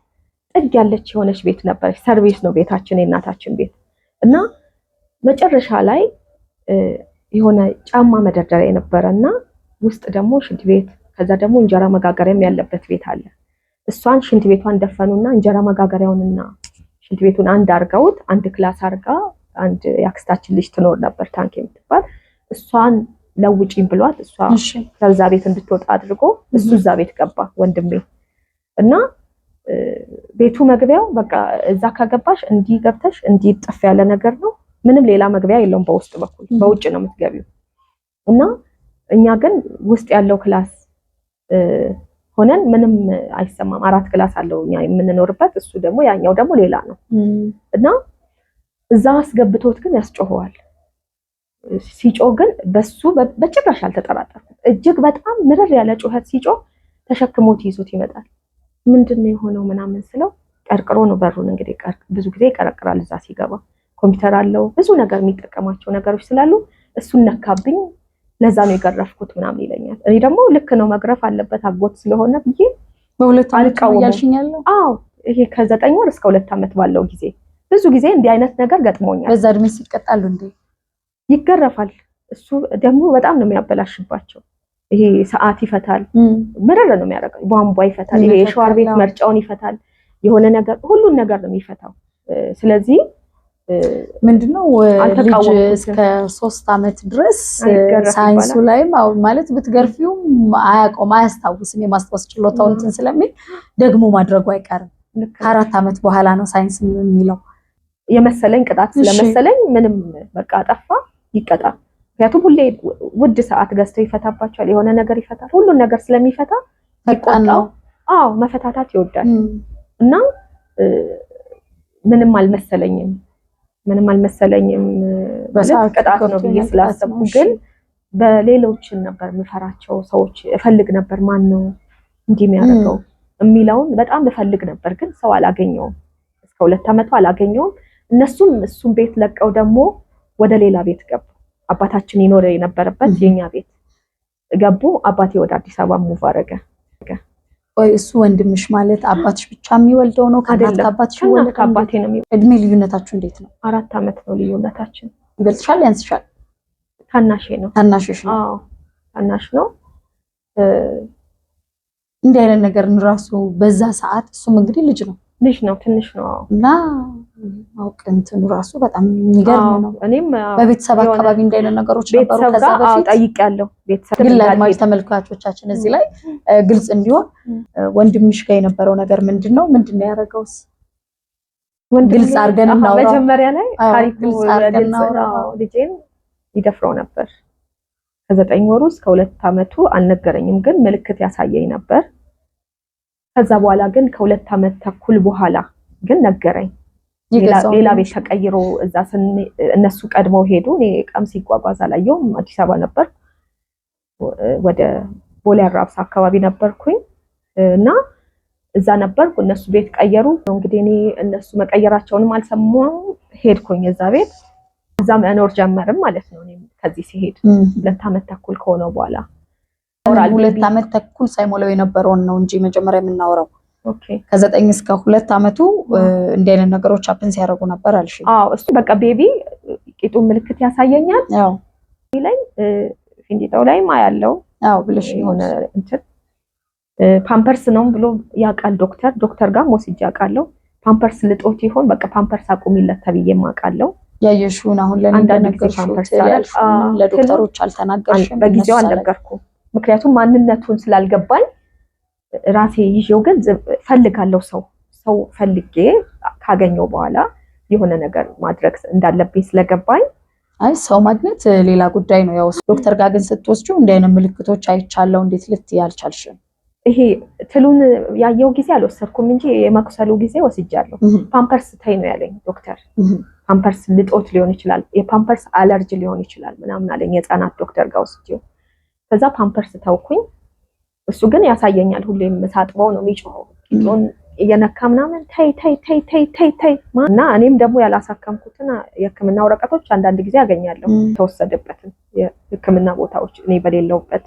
ጥግ ያለች የሆነች ቤት ነበረች። ሰርቪስ ነው ቤታችን፣ የእናታችን ቤት። እና መጨረሻ ላይ የሆነ ጫማ መደርደሪያ የነበረና ውስጥ ደግሞ ሽንት ቤት፣ ከዛ ደግሞ እንጀራ መጋገሪያም ያለበት ቤት አለ። እሷን ሽንት ቤቷን ደፈኑና እንጀራ መጋገሪያውንና ሽንት ቤቱን አንድ አርገውት አንድ ክላስ አርጋ አንድ ያክስታችን ልጅ ትኖር ነበር ታንክ የምትባል እሷን ለውጪኝ ብሏት እሷ ከዛ ቤት እንድትወጣ አድርጎ እሱ እዛ ቤት ገባ ወንድሜ። እና ቤቱ መግቢያው በቃ እዛ ከገባሽ እንዲህ ገብተሽ እንዲህ ጥፍ ያለ ነገር ነው፣ ምንም ሌላ መግቢያ የለውም በውስጥ በኩል፣ በውጭ ነው የምትገቢው። እና እኛ ግን ውስጥ ያለው ክላስ ሆነን ምንም አይሰማም። 4 ክላስ አለው እኛ የምንኖርበት፣ እሱ ደግሞ ያኛው ደግሞ ሌላ ነው። እና እዛ አስገብቶት ግን ያስጮኸዋል። ሲጮህ ግን በሱ በጭራሽ አልተጠራጠርኩም። እጅግ በጣም ምርር ያለ ጩኸት ሲጮህ ተሸክሞት ይዞት ይመጣል። ምንድነው የሆነው ምናምን ስለው ቀርቅሮ ነው በሩን። እንግዲህ ብዙ ጊዜ ይቀረቅራል እዛ ሲገባ። ኮምፒውተር አለው ብዙ ነገር የሚጠቀማቸው ነገሮች ስላሉ እሱን ነካብኝ፣ ለዛ ነው የገረፍኩት ምናምን ይለኛል። እኔ ደግሞ ልክ ነው መግረፍ አለበት አጎት ስለሆነ ብዬ በሁለት ዓመት ያልሽኛለሁ። አዎ ይሄ ከ9 ወር እስከ 2 ዓመት ባለው ጊዜ ብዙ ጊዜ እንዲህ አይነት ነገር ገጥሞኛል። በዛ እድሜ ሲቀጣሉ እንዴ ይገረፋል። እሱ ደግሞ በጣም ነው የሚያበላሽባቸው። ይሄ ሰዓት ይፈታል፣ ምርር ነው የሚያደርገው። ቧንቧ ይፈታል፣ ይሄ የሻወር ቤት መርጫውን ይፈታል፣ የሆነ ነገር ሁሉን ነገር ነው የሚፈታው። ስለዚህ ምንድነው ልጅ እስከ 3 ዓመት ድረስ ሳይንሱ ላይ ማለት ብትገርፊውም አያቆም አያስታውስም። የማስታወስ ችሎታው እንትን ስለሚል ደግሞ ማድረጉ አይቀርም። ከ4 ዓመት በኋላ ነው ሳይንስ የሚለው የመሰለኝ ቅጣት ስለመሰለኝ ምንም በቃ አጠፋ ይቀጣ። ምክንያቱም ሁሌ ውድ ሰዓት ገዝተው ይፈታባቸዋል፣ የሆነ ነገር ይፈታል። ሁሉን ነገር ስለሚፈታ ይቆጣው። አዎ መፈታታት ይወዳል። እና ምንም አልመሰለኝም ማለት ቅጣት ነው ብዬ ስላሰብኩ፣ ግን በሌሎችን ነበር የምፈራቸው ሰዎች እፈልግ ነበር። ማን ነው እንዲህ የሚያደርገው የሚለውን በጣም እፈልግ ነበር፣ ግን ሰው አላገኘውም። እስከ 2 ዓመቱ አላገኘውም። እነሱም እሱን ቤት ለቀው ደግሞ ወደ ሌላ ቤት ገቡ። አባታችን ይኖር የነበረበት የኛ ቤት ገቡ። አባቴ ወደ አዲስ አበባ ሙቭ አረገ። ወይ እሱ ወንድምሽ ማለት አባትሽ ብቻ የሚወልደው ነው? ከአባት አባትሽ ወለደ? ከአባቴ ነው የሚወልደው። እድሜ ልዩነታችሁ እንዴት ነው? 4 ዓመት ነው ልዩነታችን። ይበልጥሻል ያንስሻል? ታናሽ ነው። ታናሽሽ ነው? አዎ ታናሽ ነው። እንዲህ አይነት ነገር ራሱ በዛ ሰዓት እሱም እንግዲህ ልጅ ነው ትንሽ ነው እና አውቅ እንትኑ ራሱ በጣም የሚገርም ነው። እኔም በቤተሰብ አካባቢ እንዲህ አይነት ነገሮች ነበሩ ከዛ በፊት? ጠይቄያለሁ። ቤተሰብ ግን ለአድማጭ ተመልካቾቻችን እዚህ ላይ ግልጽ እንዲሆን ወንድምሽ ጋር የነበረው ነገር ምንድነው ያደረገውስ? ግልጽ አድርገን እናውራ። መጀመሪያ ላይ ታሪኩ ልጄን ይደፍረው ነበር። ከ9 ወሩ እስከ 2 ዓመቱ አልነገረኝም፣ ግን ምልክት ያሳየኝ ነበር። ከዛ በኋላ ግን ከ2 ዓመት ተኩል በኋላ ግን ነገረኝ። ሌላ ቤት ተቀይሮ እዛ እነሱ ቀድመው ሄዱ። እኔ ቀም ሲጓጓዝ አላየሁም። አዲስ አበባ ነበር፣ ወደ ቦሌ አራብሳ አካባቢ ነበርኩኝ። እና እዛ ነበርኩ እነሱ ቤት ቀየሩ እንግዲህ እኔ እነሱ መቀየራቸውንም አልሰማሁም ሄድኩኝ እዛ ቤት እዛ መኖር ጀመርም ማለት ነው እኔ ከዚህ ሲሄድ 2 ዓመት ተኩል ከሆነው በኋላ 2 ዓመት ተኩል ሳይሞላው የነበረውን ነው እንጂ መጀመሪያ የምናወራው ኦኬ ከ9 እስከ 2 ዓመቱ እንደ አይነት ነገሮች አፕን ሲያደርጉ ነበር አልሽ እሱ በቃ ቤቢ ቂጡ ምልክት ያሳየኛል ላይ ፊንዲጣው ላይ ማያለው ብለሽ የሆነ እንትን ፓምፐርስ ነው ብሎ ያቃል ዶክተር ጋር ወስጄ አቃለው ፓምፐርስ ልጦት ይሆን በቃ ፓምፐርስ አቁሚለት ተብዬ ማቃለው ያየሽውን አሁን ለነገርሽ ፓምፐርስ ለዶክተሮች አልተናገርሽም በጊዜው አልነገርኩም ምክንያቱም ማንነቱን ስላልገባኝ ራሴ ይዤው ግን ፈልጋለሁ ሰው ፈልጌ ካገኘው በኋላ የሆነ ነገር ማድረግ እንዳለብኝ ስለገባኝ አይ ሰው ማግኘት ሌላ ጉዳይ ነው ያው ዶክተር ጋር ግን ስትወስጂው እንደ አይነት ምልክቶች አይቻለው እንዴት ልትይ አልቻልሽም ይሄ ትሉን ያየው ጊዜ አልወሰድኩም እንጂ የማክሰሉ ጊዜ ወስጃለሁ ፓምፐርስ ታይ ነው ያለኝ ዶክተር ፓምፐርስ ልጦት ሊሆን ይችላል የፓምፐርስ አለርጂ ሊሆን ይችላል ምናምን አለኝ የህፃናት ዶክተር ጋር ወስጄው ከዛ ፓምፐርስ ተውኩኝ እሱ ግን ያሳየኛል ሁሌም ሳጥበው ነው የሚጮኸው ቂጡን የነካ ምናምን ታይ እና እኔም ደግሞ ያላሳከምኩትና የህክምና ወረቀቶች አንዳንድ ጊዜ ያገኛለሁ ተወሰደበትን የህክምና ቦታዎች እኔ በሌለውበት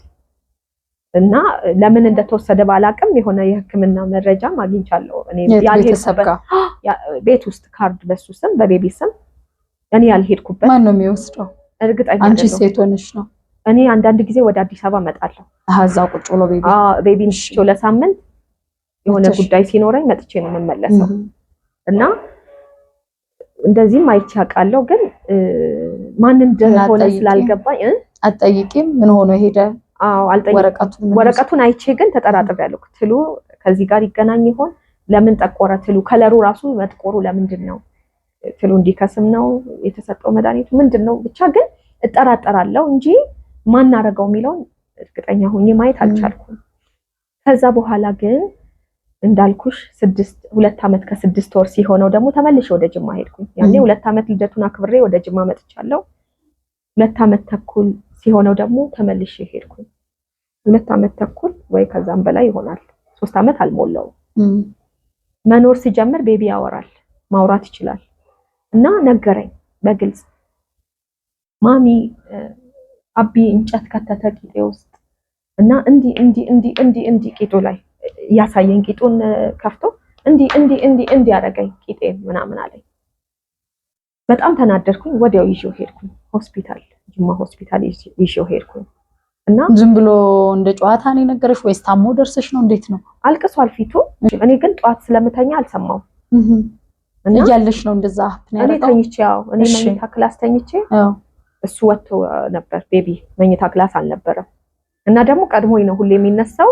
እና ለምን እንደተወሰደ ባላቅም የሆነ የህክምና መረጃ ማግኝቻለሁ እኔ ያልሄድኩበት ቤት ውስጥ ካርድ በሱ ስም በቤቢ ስም እኔ ያልሄድኩበት ማን ነው የሚወስደው እርግጠኛ አንቺ ሴት ሆነሽ ነው እኔ አንዳንድ ጊዜ ወደ አዲስ አበባ መጣለሁ እዛው ቁጭ ብሎ ቤቢን ሽው ለሳምንት የሆነ ጉዳይ ሲኖረኝ መጥቼ ነው የምመለሰው እና እንደዚህ ማይቻ ቃለው ግን ማን እንደሆነ ስላልገባኝ አጠይቂም ምን ሆኖ ሄደ ወረቀቱን አይቼ ግን ተጠራጥሬያለሁ ትሉ ከዚህ ጋር ይገናኝ ይሆን ለምን ጠቆረ ትሉ ከለሩ ራሱ መጥቆሩ ለምንድን ነው ትሉ እንዲከስም ነው የተሰጠው መድኃኒቱ ምንድነው ብቻ ግን እጠራጠራለሁ እንጂ ማን አረጋው የሚለውን እርግጠኛ ሆኜ ማየት አልቻልኩም ከዛ በኋላ ግን እንዳልኩሽ 2 ዓመት ከ6 ወር ሲሆነው ደግሞ ተመልሼ ወደ ጅማ ሄድኩኝ ያኔ 2 ዓመት ልደቱን አክብሬ ወደ ጅማ መጥቻለሁ 2 ዓመት ተኩል ሲሆነው ደግሞ ተመልሼ ሄድኩኝ 2 ዓመት ተኩል ወይ ከዛም በላይ ይሆናል 3 ዓመት አልሞላው መኖር ሲጀምር ቤቢ ያወራል ማውራት ይችላል እና ነገረኝ በግልጽ ማሚ አቢ እንጨት ከተተ ቂጤ ውስጥ እና እንዲ ቂጡ ላይ ያሳየኝ ቂጡን ከፍቶ እንዲ ያረጋኝ ቂጤ ምናምን አለኝ በጣም ተናደድኩኝ ወዲያው ይዤው ሄድኩኝ ሆስፒታል ጅማ ሆስፒታል ይዤው ሄድኩኝ እና ዝም ብሎ እንደ ጨዋታ ነው ነገርሽ ወይስ ታሞ ደርሰሽ ነው እንዴት ነው አልቅሷል ፊቱ እኔ ግን ጧት ስለምተኛ አልሰማው እና ያለሽ ነው እንደዛ እኔ ተኝቼ እኔ መኝታ ክላስ ተኝቼ እሱ ወጥቶ ነበር ቤቢ መኝታ ክላስ አልነበረም እና ደግሞ ቀድሞኝ ነው ሁሌ የሚነሳው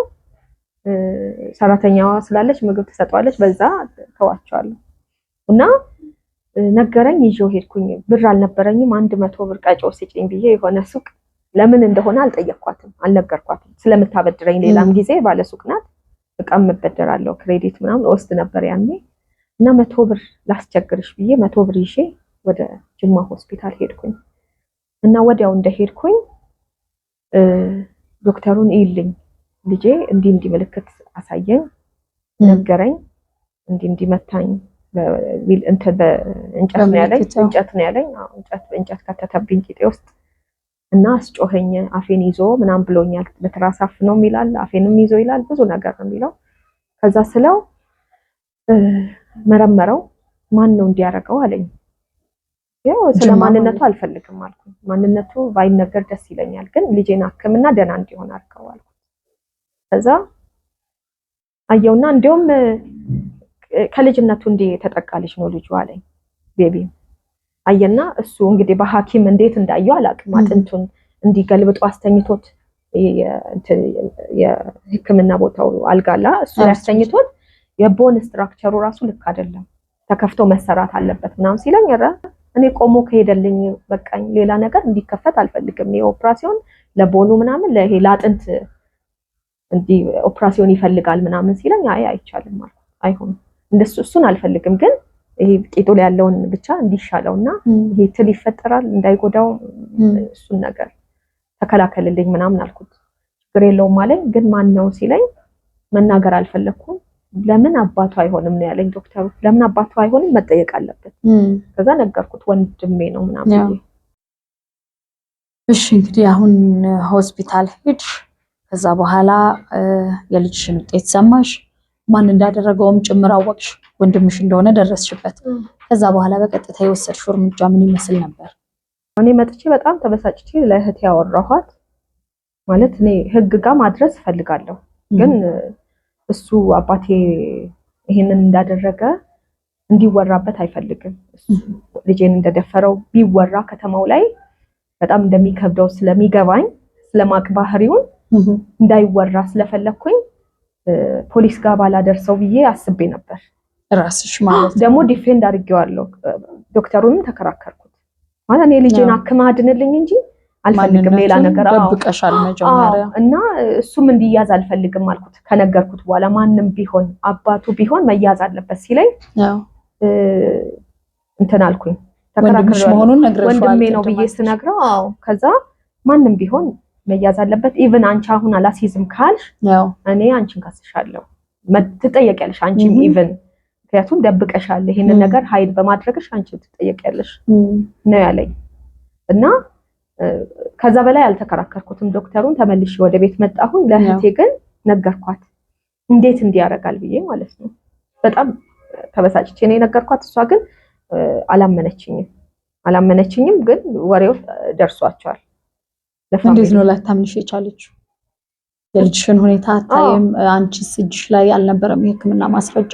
ሰራተኛዋ ስላለች ምግብ ተሰጣዋለች በዛ ተዋቸዋለሁ እና ነገረኝ ይዤው ሄድኩኝ ብር አልነበረኝም 100 ብር ቀጮ ሲጭኝ ብዬ የሆነ ሱቅ ለምን እንደሆነ አልጠየቅኳትም አልነገርኳትም ስለምታበድረኝ ሌላም ጊዜ ባለ ሱቅ ናት በቃም መበደራለሁ ክሬዲት ምናምን ወስድ ነበር ያኔ እና 100 ብር ላስቸግርሽ ብዬ 100 ብር ይዤ ወደ ጅማ ሆስፒታል ሄድኩኝ እና ወዲያው እንደሄድኩኝ ዶክተሩን ይልኝ ልጄ እንዲ ምልክት አሳየኝ ነገረኝ እንዲ መታኝ በእንጨት ነው ያለኝ እንጨት ከተተብኝ ቂጤ ውስጥ እና አስጮኸኝ አፌን ይዞ ምናም ብሎኛል በትራስ አፍ ነው ይላል አፌንም ይዞ ይላል ብዙ ነገር ነው የሚለው ከዛ ስለው መረመረው ማን ነው እንዲያረጋው አለኝ ያው ስለማንነቱ አልፈልግም አልኩኝ ማንነቱ ባይነገር ደስ ይለኛል ግን ልጄን አክምና ደና እንዲሆን አድርገው አልኩ ከዛ አየውና እንደውም ከልጅነቱ እንዴ ተጠቃልሽ ነው ልጁ አለኝ ቤቢ አየና እሱ እንግዲህ በሐኪም እንዴት እንዳየው አላቅም አጥንቱን እንዲገልብጡ አስተኝቶት የህክምና ቦታው አልጋላ እሱ ያስተኝቶት የቦን ስትራክቸሩ ራሱ ልክ አይደለም ተከፍቶ መሰራት አለበት ምናምን ሲለኝ እኔ ቆሞ ከሄደልኝ በቃኝ ሌላ ነገር እንዲከፈት አልፈልግም የኦፕራሲዮን ለቦኑ ምናምን ለይሄ ላጥንት እንዲ ኦፕራሲዮን ይፈልጋል ምናምን ሲለኝ አይቻልም ማለት አይሆንም እንደሱ እሱን አልፈልግም ግን ይሄ ቂጡ ላይ ያለውን ብቻ እንዲሻለውና ይሄ ትል ይፈጠራል እንዳይጎዳው እሱን ነገር ተከላከልልኝ ምናምን አልኩት ችግር የለውም አለኝ ግን ማን ነው ሲለኝ መናገር አልፈለኩም። ለምን አባቱ አይሆንም ነው ያለኝ ዶክተሩ። ለምን አባቱ አይሆንም መጠየቅ አለበት። ከዛ ነገርኩት ወንድሜ ነው ምናምን። እሺ እንግዲህ አሁን ሆስፒታል ሄድሽ፣ ከዛ በኋላ የልጅሽን ውጤት ሰማሽ፣ ማን እንዳደረገውም ጭምር አወቅሽ፣ ወንድምሽ እንደሆነ ደረስሽበት። ከዛ በኋላ በቀጥታ የወሰድሽው እርምጃ ምን ይመስል ነበር? እኔ መጥቼ በጣም ተበሳጭቼ ለእህቴ ያወራኋት ማለት እኔ ህግ ጋር ማድረስ ፈልጋለሁ፣ ግን እሱ አባቴ ይሄንን እንዳደረገ እንዲወራበት አይፈልግም። ልጄን እንደደፈረው ቢወራ ከተማው ላይ በጣም እንደሚከብደው ስለሚገባኝ ስለማቅ ባህሪውን እንዳይወራ ስለፈለኩኝ ፖሊስ ጋር ባላደርሰው ብዬ አስቤ ነበር። ራስሽ ማለት ደግሞ ዲፌንድ አድርጌዋለሁ። ዶክተሩንም ተከራከርኩት ማለት እኔ ልጄን አክማ አድንልኝ እንጂ አልፈልግም ሌላ ነገር። ደብቀሻል መጀመሪያ እና እሱም እንዲያዝ አልፈልግም አልኩት። ከነገርኩት በኋላ ማንም ቢሆን አባቱ ቢሆን መያዝ አለበት ሲለኝ እንትን አልኩኝ። ወንድሜ ነው ብዬ ስነግረው ከዛ ማንም ቢሆን መያዝ አለበት፣ ኢቭን አንቺ አሁን አላሲዝም ካልሽ እኔ አንቺን ካስሻለሁ ትጠየቂያለሽ፣ አንቺም ኢቭን ምክንያቱም ደብቀሻል ይሄንን ነገር ሀይድ በማድረግሽ አንቺ ትጠየቂያለሽ ነው ያለኝ። እና ከዛ በላይ አልተከራከርኩትም። ዶክተሩን ተመልሼ ወደ ቤት መጣሁኝ። ለእህቴ ግን ነገርኳት፣ እንዴት እንዲያረጋል ብዬ ማለት ነው። በጣም ተበሳጭቼ ነው ነገርኳት። እሷ ግን አላመነችኝም። ግን ወሬው ደርሷቸዋል። እንዴት ነው ላታምንሽ የቻለችው? የልጅሽን ሁኔታ አታይም? አንቺስ እጅሽ ላይ አልነበረም የሕክምና ማስረጃ?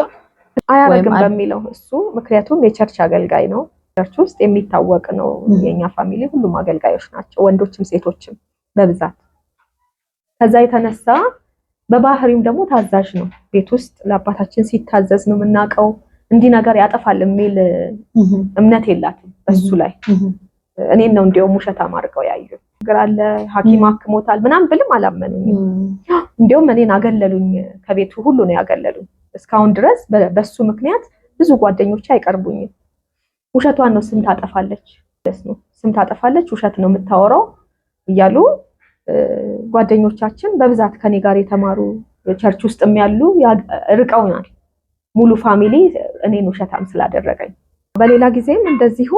አያረግም በሚለው እሱ ምክንያቱም የቸርች አገልጋይ ነው፣ ቸርች ውስጥ የሚታወቅ ነው። የኛ ፋሚሊ ሁሉም አገልጋዮች ናቸው፣ ወንዶችም ሴቶችም በብዛት። ከዛ የተነሳ በባህሪውም ደግሞ ታዛዥ ነው። ቤት ውስጥ ለአባታችን ሲታዘዝ ነው የምናውቀው። እንዲህ ነገር ያጠፋል የሚል እምነት የላትም በሱ ላይ። እኔን ነው እንዲያውም ውሸታም አድርገው ያዩ ነገር አለ፣ ሐኪም አክሞታል ምናምን ብልም አላመኑኝም። እንዲያውም እኔን አገለሉኝ፣ ከቤቱ ሁሉ ነው ያገለሉኝ። እስካሁን ድረስ በሱ ምክንያት ብዙ ጓደኞች አይቀርቡኝም። ውሸቷን ነው፣ ስም ታጠፋለች፣ ውሸት ነው የምታወራው እያሉ ጓደኞቻችን በብዛት ከኔ ጋር የተማሩ ቸርች ውስጥም ያሉ ርቀውናል። ሙሉ ፋሚሊ እኔን ውሸታም ስላደረገኝ። በሌላ ጊዜም እንደዚሁ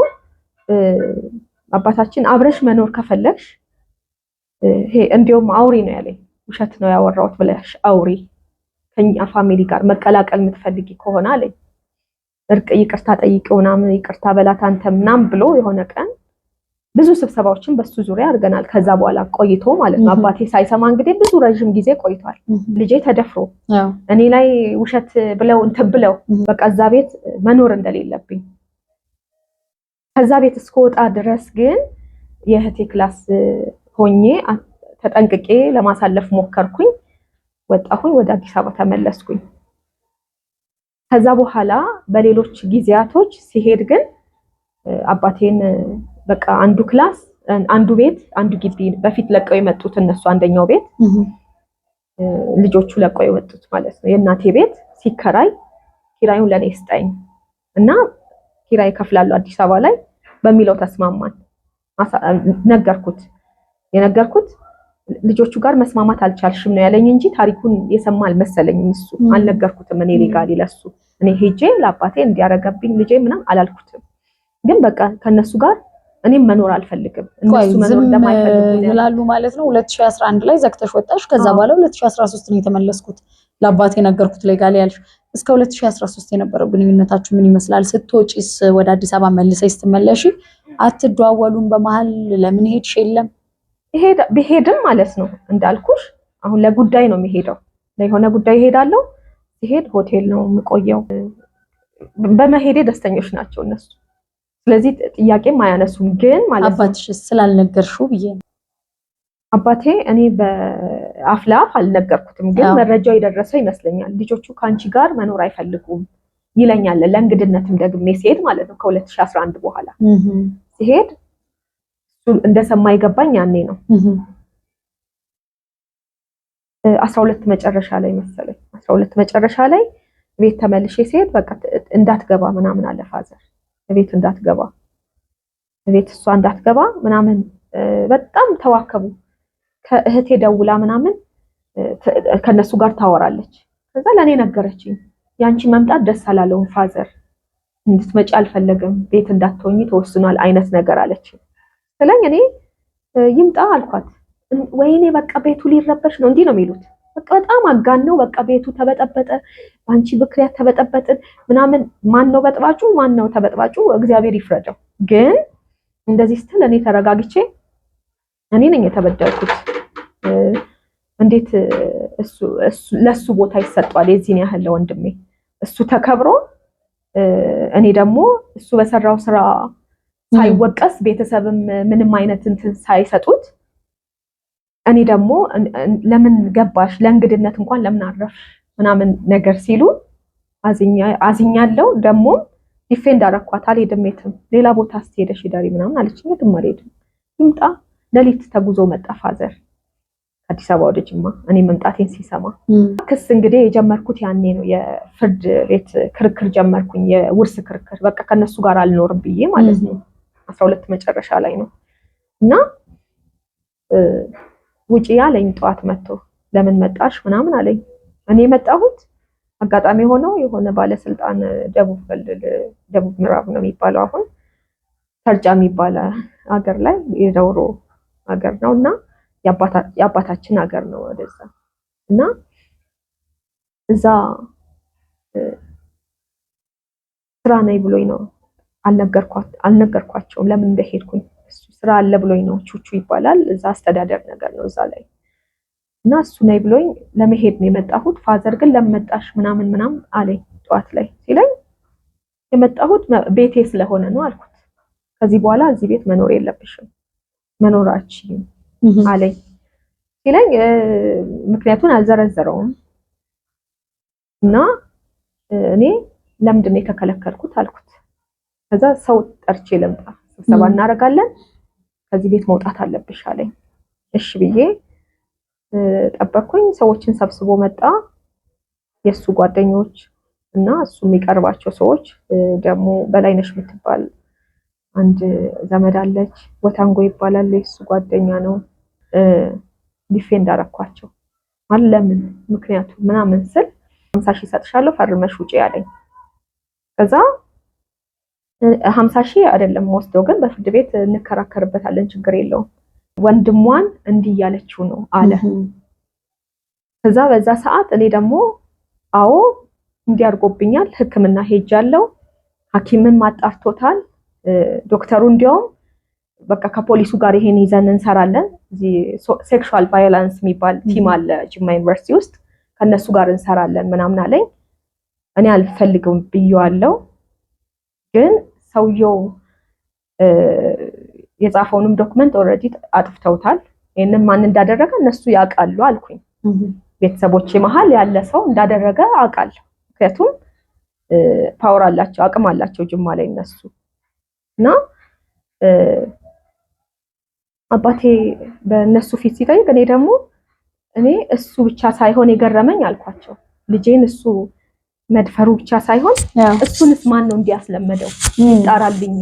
አባታችን አብረሽ መኖር ከፈለግሽ እንዲያውም አውሪ ነው ያለኝ። ውሸት ነው ያወራሁት ብለሽ አውሪ፣ ከኛ ፋሚሊ ጋር መቀላቀል የምትፈልጊ ከሆነ አለኝ። እርቅ ይቅርታ ጠይቂው ምናምን ይቅርታ በላት አንተ ምናምን ብሎ የሆነ ቀን ብዙ ስብሰባዎችን በሱ ዙሪያ አድርገናል። ከዛ በኋላ ቆይቶ ማለት ነው አባቴ ሳይሰማ እንግዲህ ብዙ ረጅም ጊዜ ቆይቷል። ልጄ ተደፍሮ እኔ ላይ ውሸት ብለው እንትን ብለው በቃ እዛ ቤት መኖር እንደሌለብኝ ከዛ ቤት እስከወጣ ድረስ ግን የእህቴ ክላስ ሆኜ ተጠንቅቄ ለማሳለፍ ሞከርኩኝ። ወጣሁኝ፣ ወደ አዲስ አበባ ተመለስኩኝ። ከዛ በኋላ በሌሎች ጊዜያቶች ሲሄድ ግን አባቴን በቃ አንዱ ክላስ አንዱ ቤት አንዱ ግቢ በፊት ለቀው የመጡት እነሱ አንደኛው ቤት ልጆቹ ለቀው የወጡት ማለት ነው። የእናቴ ቤት ሲከራይ ኪራዩን ለኔ ስጠኝ እና ኪራይ ከፍላለሁ አዲስ አበባ ላይ በሚለው ተስማማን። የነገርኩት ልጆቹ ጋር መስማማት አልቻልሽም ነው ያለኝ እንጂ ታሪኩን የሰማ አልመሰለኝም። እሱ አልነገርኩትም። እኔ ሌጋሊ ለሱ እኔ ሄጄ ለአባቴ እንዲያረጋብኝ ልጄ ምናምን አላልኩትም። ግን በቃ ከነሱ ጋር እኔም መኖር አልፈልግም፣ እነሱ መኖር እንደማይፈልጉ ይላሉ ማለት ነው። 2011 ላይ ዘግተሽ ወጣሽ። ከዛ በኋላ 2013 ነው የተመለስኩት ለአባቴ ነገርኩት ሌጋሊ ያልሽ። እስከ 2013 የነበረው ግንኙነታችሁ ምን ይመስላል? ስትወጪስ ወደ አዲስ አበባ መልሰሽ ስትመለሺ አትደዋወሉም? በመሃል ለምን ሄድሽ? የለም ቢሄድም ማለት ነው እንዳልኩሽ አሁን ለጉዳይ ነው የሚሄደው፣ ለሆነ ጉዳይ ሄዳለሁ። ሲሄድ ሆቴል ነው የምቆየው። በመሄዴ ደስተኞች ናቸው እነሱ። ስለዚህ ጥያቄም አያነሱም። ግን ማለት አባትሽ ስላልነገርሽው ብዬ ነው። አባቴ እኔ በአፍላፍ አልነገርኩትም፣ ግን መረጃው የደረሰው ይመስለኛል። ልጆቹ ከአንቺ ጋር መኖር አይፈልጉም ይለኛል። ለእንግድነትም ደግሜ ሲሄድ ማለት ነው ከ2011 በኋላ ሲሄድ እንደሰማ ይገባኝ ያኔ ነው 12 መጨረሻ ላይ መሰለኝ 12 መጨረሻ ላይ ቤት ተመልሼ ሲሄድ በቃ እንዳትገባ ምናምን አለ ፋዘር። ቤት እንዳትገባ ቤት እሷ እንዳትገባ ምናምን በጣም ተዋከቡ። ከእህቴ ደውላ ምናምን ከነሱ ጋር ታወራለች። ከዛ ለኔ ነገረችኝ። ያንቺ መምጣት ደስ አላለውም ፋዘር እንድትመጪ አልፈለገም ቤት እንዳትሆኚ ተወስኗል አይነት ነገር አለች። ስለኝ እኔ ይምጣ አልኳት። ወይኔ በቃ ቤቱ ሊረበሽ ነው እንዲህ ነው የሚሉት። በቃ በጣም አጋነው በቃ ቤቱ ተበጠበጠ አንቺ ምክንያት ተበጠበጥን ምናምን። ማን ነው በጥባጩ ማን ነው ተበጥባጩ? እግዚአብሔር ይፍረደው። ግን እንደዚህ ስትል እኔ ተረጋግቼ እኔ ነኝ የተበደልኩት። እንዴት ለሱ ቦታ ይሰጣል የዚህን ያህል ለወንድሜ? እሱ ተከብሮ እኔ ደግሞ እሱ በሰራው ስራ ሳይወቀስ ቤተሰብም ምንም አይነት እንትን ሳይሰጡት እኔ ደግሞ ለምን ገባሽ ለእንግድነት እንኳን ለምን አረፍሽ ምናምን ነገር ሲሉ አዝኛለሁ። ደግሞ ዲፌንድ አደረኳት። አልሄድም የትም ሌላ ቦታ ስትሄደሽ ይዳሪ ምናምን አለችኝ። የትም አልሄድም። ይምጣ። ሌሊት ተጉዞ መጣ ፋዘር አዲስ አበባ ወደ ጅማ እኔ መምጣቴን ሲሰማ። ክስ እንግዲህ የጀመርኩት ያኔ ነው። የፍርድ ቤት ክርክር ጀመርኩኝ፣ የውርስ ክርክር። በቃ ከነሱ ጋር አልኖርም ብዬ ማለት ነው። 12 መጨረሻ ላይ ነው እና ውጪ ያለኝ ጠዋት መጥቶ ለምን መጣሽ ምናምን አለኝ። እኔ መጣሁት አጋጣሚ ሆኖ የሆነ ባለስልጣን ደቡብ ምዕራብ ነው የሚባለው አሁን ተርጫ የሚባል ሀገር ላይ የደውሮ ሀገር ነውና የአባታችን ሀገር ነው ወደዛ እና እዛ ስራ ነኝ ብሎኝ ነው አልነገርኳቸውም ለምን እንደሄድኩኝ። እሱ ስራ አለ ብሎኝ ነው ቹቹ ይባላል እዛ አስተዳደር ነገር ነው እዛ ላይ እና እሱ ነኝ ብሎኝ ለመሄድ ነው የመጣሁት። ፋዘር ግን ለመጣሽ ምናምን አለኝ ጠዋት ላይ ሲለኝ የመጣሁት ቤቴ ስለሆነ ነው አልኩት። ከዚህ በኋላ እዚህ ቤት መኖር የለብሽም መኖራችን አለኝ ሲለኝ ምክንያቱን አልዘረዘረውም እና እኔ ለምንድን ነው የተከለከልኩት አልኩት። ከዛ ሰው ጠርቼ ልምጣ ስብሰባ እናደርጋለን ከዚህ ቤት መውጣት አለብሽ አለኝ። እሺ ብዬ ጠበቅኩኝ። ሰዎችን ሰብስቦ መጣ። የሱ ጓደኞች እና እሱ የሚቀርባቸው ሰዎች ደግሞ በላይነሽ የምትባል አንድ ዘመድ አለች ወታንጎ ይባላል የሱ ጓደኛ ነው። ዲፌንድ አደረኳቸው ማለት ለምን ምክንያቱ ምናምን ስል 50 ሺህ ሰጥሻለሁ ፈርመሽ ውጪ ያለኝ። ከዛ 50 ሺህ አይደለም ወስደው ግን በፍርድ ቤት እንከራከርበታለን ችግር የለውም ወንድሟን እንዲህ ያለችው ነው አለ። ከዛ በዛ ሰዓት እኔ ደግሞ አዎ እንዲያርጎብኛል ሕክምና ሄጃለሁ ሐኪምን ማጣርቶታል ዶክተሩ እንዲያውም በቃ ከፖሊሱ ጋር ይሄን ይዘን እንሰራለን እዚህ ሴክሹዋል ቫዮለንስ የሚባል ቲም አለ ጅማ ዩኒቨርሲቲ ውስጥ ከነሱ ጋር እንሰራለን ምናምን አለኝ። እኔ አልፈልግም ብየዋለሁ ግን ሰውየው የጻፈውንም ዶክመንት ኦልሬዲ አጥፍተውታል ይሄንን ማን እንዳደረገ እነሱ ያውቃሉ አልኩኝ። ቤተሰቦቼ መሃል ያለ ሰው እንዳደረገ አውቃለሁ ምክንያቱም ፓወር አላቸው አቅም አላቸው ጅማ ላይ እነሱ እና አባቴ በእነሱ ፊት ሲጠይቅ እኔ ደግሞ እሱ ብቻ ሳይሆን የገረመኝ አልኳቸው ልጄን እሱ መድፈሩ ብቻ ሳይሆን እሱንስ ማን ነው እንዲያስለመደው ይጣራልኝ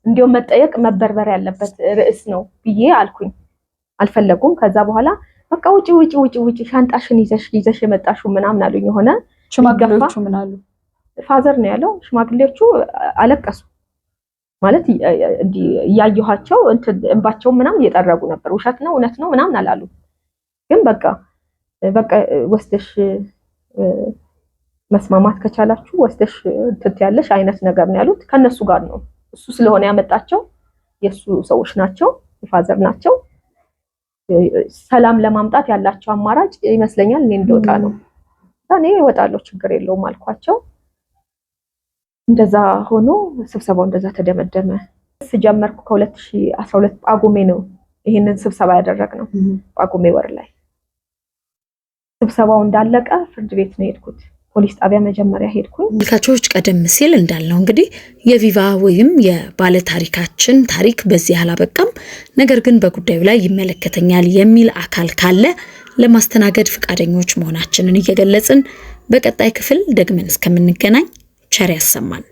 እንዲያው መጠየቅ መበርበር ያለበት ርዕስ ነው ብዬ አልኩኝ። አልፈለጉም። ከዛ በኋላ በቃ ውጪ ሻንጣሽን ይዘሽ የመጣሽው ምናምን አሉኝ። ሆነ ሽማግሌዎቹ ምን አሉ? ፋዘር ነው ያለው። ሽማግሌዎቹ አለቀሱ ማለት ያያዩሃቸው እንባቸው ምናምን እየጠረጉ ነበር። ውሸት ነው እውነት ነው ምናምን አላሉ። ግን በቃ ወስደሽ መስማማት ከቻላችሁ ወስደሽ ትያለሽ አይነት ነገር ነው ያሉት። ከነሱ ጋር ነው እሱ ስለሆነ ያመጣቸው የሱ ሰዎች ናቸው የፋዘር ናቸው። ሰላም ለማምጣት ያላቸው አማራጭ ይመስለኛል እኔ እንደወጣ ነው። እኔ እወጣለሁ ችግር የለውም አልኳቸው። እንደዛ ሆኖ ስብሰባው እንደዛ ተደመደመ። ጀመርኩ ከ2012 ጳጉሜ ነው ይሄንን ስብሰባ ያደረግነው ጳጉሜ ወር ላይ። ስብሰባው እንዳለቀ ፍርድ ቤት ነው የሄድኩት። ፖሊስ ጣቢያ መጀመሪያ ሄድኩኝ። ተመልካቾች ቀደም ሲል እንዳልነው እንግዲህ የቪቫ ወይም የባለ ታሪካችን ታሪክ በዚህ አላበቃም። ነገር ግን በጉዳዩ ላይ ይመለከተኛል የሚል አካል ካለ ለማስተናገድ ፈቃደኞች መሆናችንን እየገለጽን በቀጣይ ክፍል ደግመን እስከምንገናኝ ቸር ያሰማን።